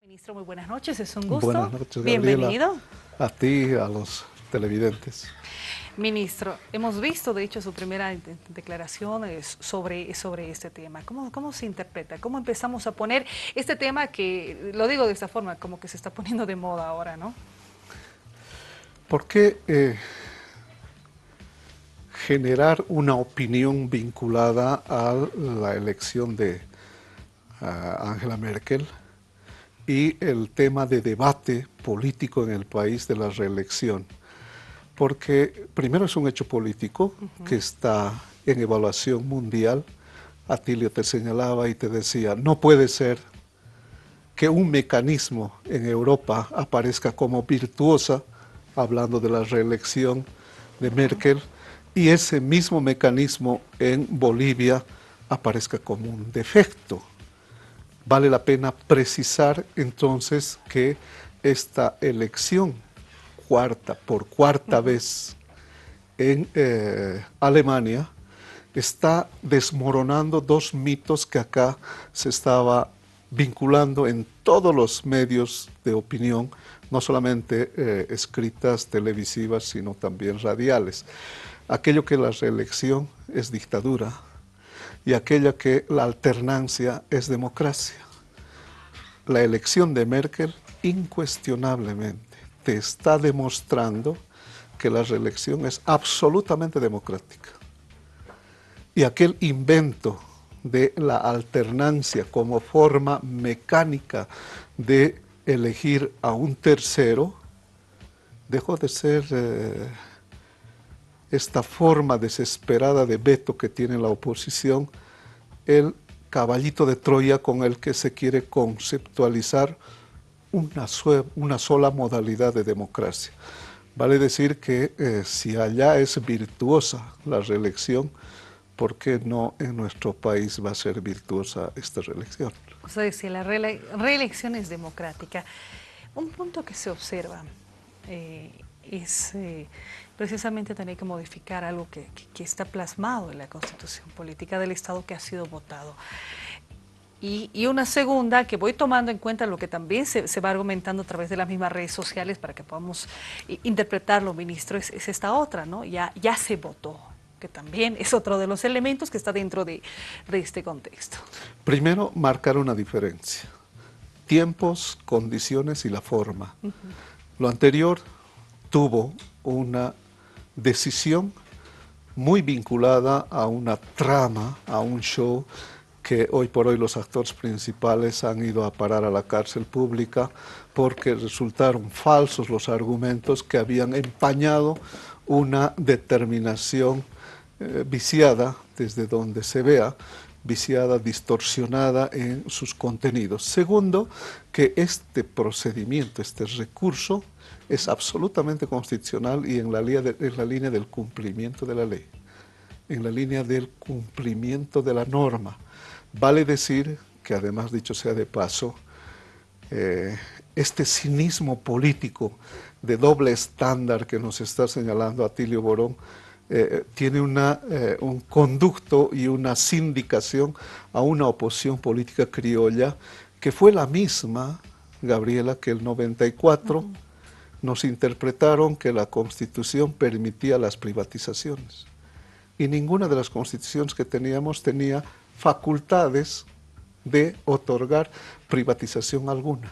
Ministro, muy buenas noches, es un gusto. Buenas noches, Gabriela. Bienvenido. A ti, a los televidentes. Ministro, hemos visto de hecho su primera declaración sobre este tema. ¿Cómo se interpreta? ¿Cómo empezamos a poner este tema que, lo digo de esta forma, como que se está poniendo de moda ahora, ¿no? ¿Por qué generar una opinión vinculada a la elección de Angela Merkel y el tema de debate político en el país de la reelección? Porque primero es un hecho político que está en evaluación mundial. Atilio te señalaba y te decía, no puede ser que un mecanismo en Europa aparezca como virtuosa, hablando de la reelección de Merkel, y ese mismo mecanismo en Bolivia aparezca como un defecto. Vale la pena precisar entonces que esta elección por cuarta vez en Alemania está desmoronando dos mitos que acá se estaba vinculando en todos los medios de opinión, no solamente escritas, televisivas, sino también radiales. Aquello que la reelección es dictadura y aquello que la alternancia es democracia. La elección de Merkel, incuestionablemente, te está demostrando que la reelección es absolutamente democrática. Y aquel invento de la alternancia como forma mecánica de elegir a un tercero, dejó de ser esta forma desesperada de veto que tiene la oposición, el caballito de Troya con el que se quiere conceptualizar una sola modalidad de democracia. Vale decir que si allá es virtuosa la reelección, ¿por qué no en nuestro país va a ser virtuosa esta reelección? O sea, si la reelección es democrática, un punto que se observa es precisamente tener que modificar algo que está plasmado en la Constitución Política del Estado que ha sido votado. Y una segunda, que voy tomando en cuenta lo que también se va argumentando a través de las mismas redes sociales para que podamos interpretarlo, ministro, es esta otra, ¿no? Ya se votó, que también es otro de los elementos que está dentro de este contexto. Primero, marcar una diferencia. Tiempos, condiciones y la forma. Lo anterior tuvo una decisión muy vinculada a una trama, a un show, que hoy por hoy los actores principales han ido a parar a la cárcel pública porque resultaron falsos los argumentos que habían empañado una determinación viciada, desde donde se vea, viciada, distorsionada en sus contenidos. Segundo, que este procedimiento, este recurso, es absolutamente constitucional y en la línea del cumplimiento de la ley, en la línea del cumplimiento de la norma. Vale decir que, además, dicho sea de paso, este cinismo político de doble estándar que nos está señalando Atilio Borón tiene un conducto y una sindicación a una oposición política criolla que fue la misma, Gabriela, que el 94 nos interpretaron que la Constitución permitía las privatizaciones. Y ninguna de las constituciones que teníamos tenía facultades de otorgar privatización alguna.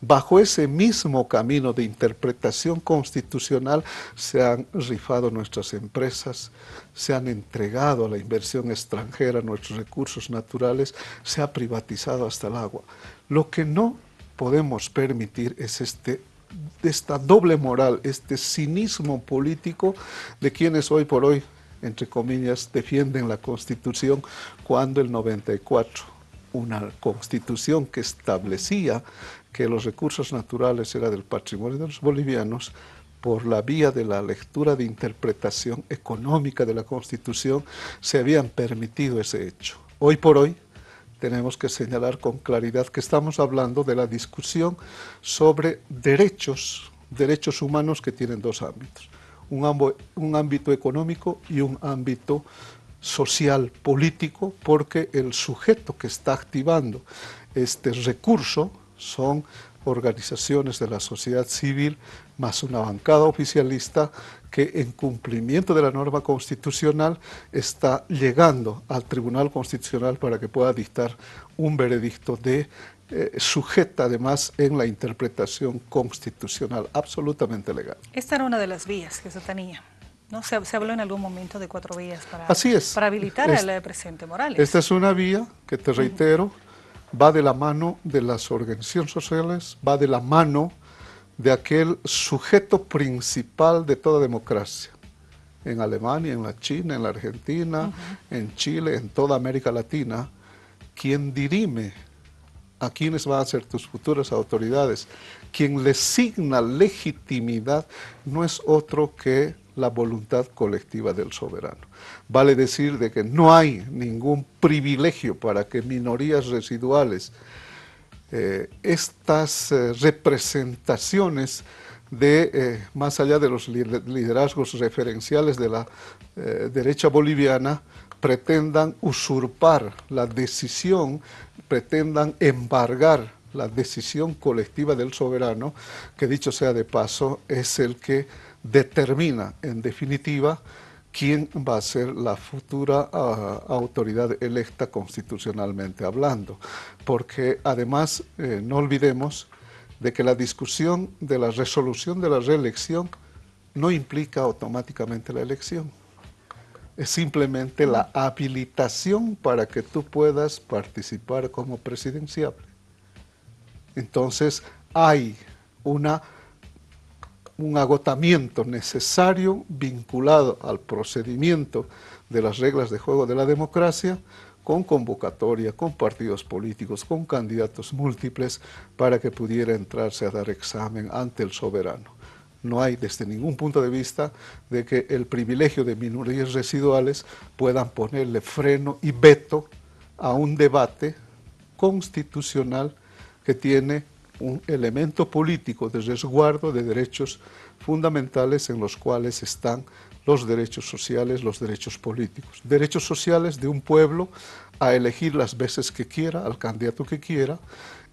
Bajo ese mismo camino de interpretación constitucional se han rifado nuestras empresas, se han entregado a la inversión extranjera nuestros recursos naturales, se ha privatizado hasta el agua. Lo que no podemos permitir es esta doble moral, este cinismo político de quienes hoy por hoy, entre comillas, defienden la Constitución, cuando el 94, una Constitución que establecía que los recursos naturales eran del patrimonio de los bolivianos, por la vía de la lectura de interpretación económica de la Constitución, se habían permitido ese hecho. Hoy por hoy tenemos que señalar con claridad que estamos hablando de la discusión sobre derechos humanos que tienen dos ámbitos. Un ámbito económico y un ámbito social, político, porque el sujeto que está activando este recurso son organizaciones de la sociedad civil más una bancada oficialista que en cumplimiento de la norma constitucional está llegando al Tribunal Constitucional para que pueda dictar un veredicto sujeta además en la interpretación constitucional absolutamente legal. Esta era una de las vías que se tenía, ¿no? Se habló en algún momento de 4 vías Así es. para habilitar al presidente Morales. Esta es una vía que, te reitero, va de la mano de las organizaciones sociales, va de la mano de aquel sujeto principal de toda democracia, en Alemania, en la China, en la Argentina, en Chile, en toda América Latina, quien dirime a quienes van a ser tus futuras autoridades, quien le signa legitimidad, no es otro que la voluntad colectiva del soberano. Vale decir de que no hay ningún privilegio para que minorías residuales, estas representaciones más allá de los liderazgos referenciales de la derecha boliviana, pretendan usurpar la decisión, pretendan embargar la decisión colectiva del soberano, que dicho sea de paso, es el que determina en definitiva quién va a ser la futura autoridad electa constitucionalmente hablando. Porque además no olvidemos de que la discusión de la resolución de la reelección no implica automáticamente la elección. Es simplemente la habilitación para que tú puedas participar como presidenciable. Entonces hay un agotamiento necesario vinculado al procedimiento de las reglas de juego de la democracia, con convocatoria, con partidos políticos, con candidatos múltiples, para que pudiera entrarse a dar examen ante el soberano. No hay desde ningún punto de vista de que el privilegio de minorías residuales puedan ponerle freno y veto a un debate constitucional que tiene un elemento político de resguardo de derechos fundamentales en los cuales están los derechos sociales, los derechos políticos. Derechos sociales de un pueblo a elegir las veces que quiera, al candidato que quiera,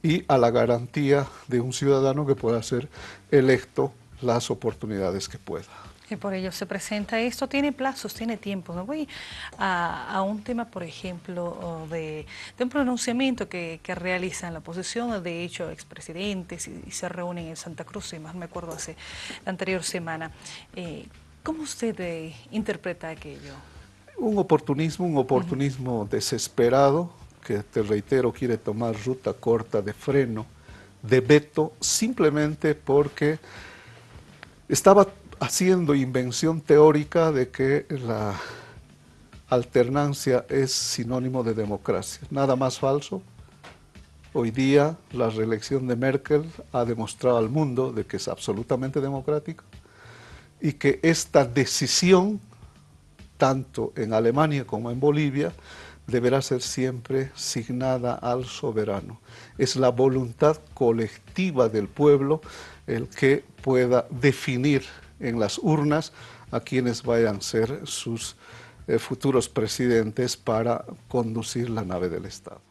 y a la garantía de un ciudadano que pueda ser electo las oportunidades que pueda. Y por ello se presenta esto, tiene plazos, tiene tiempo. Me voy a un tema, por ejemplo, de un pronunciamiento que realizan la oposición, de hecho, expresidentes y se reúnen en Santa Cruz, si más me acuerdo, hace la anterior semana. ¿Cómo usted interpreta aquello? Un oportunismo desesperado, que te reitero, quiere tomar ruta corta de freno, de veto, simplemente porque estaba haciendo invención teórica de que la alternancia es sinónimo de democracia. Nada más falso. Hoy día la reelección de Merkel ha demostrado al mundo de que es absolutamente democrática y que esta decisión, tanto en Alemania como en Bolivia, deberá ser siempre signada al soberano. Es la voluntad colectiva del pueblo el que pueda definir en las urnas a quienes vayan a ser sus futuros presidentes para conducir la nave del Estado.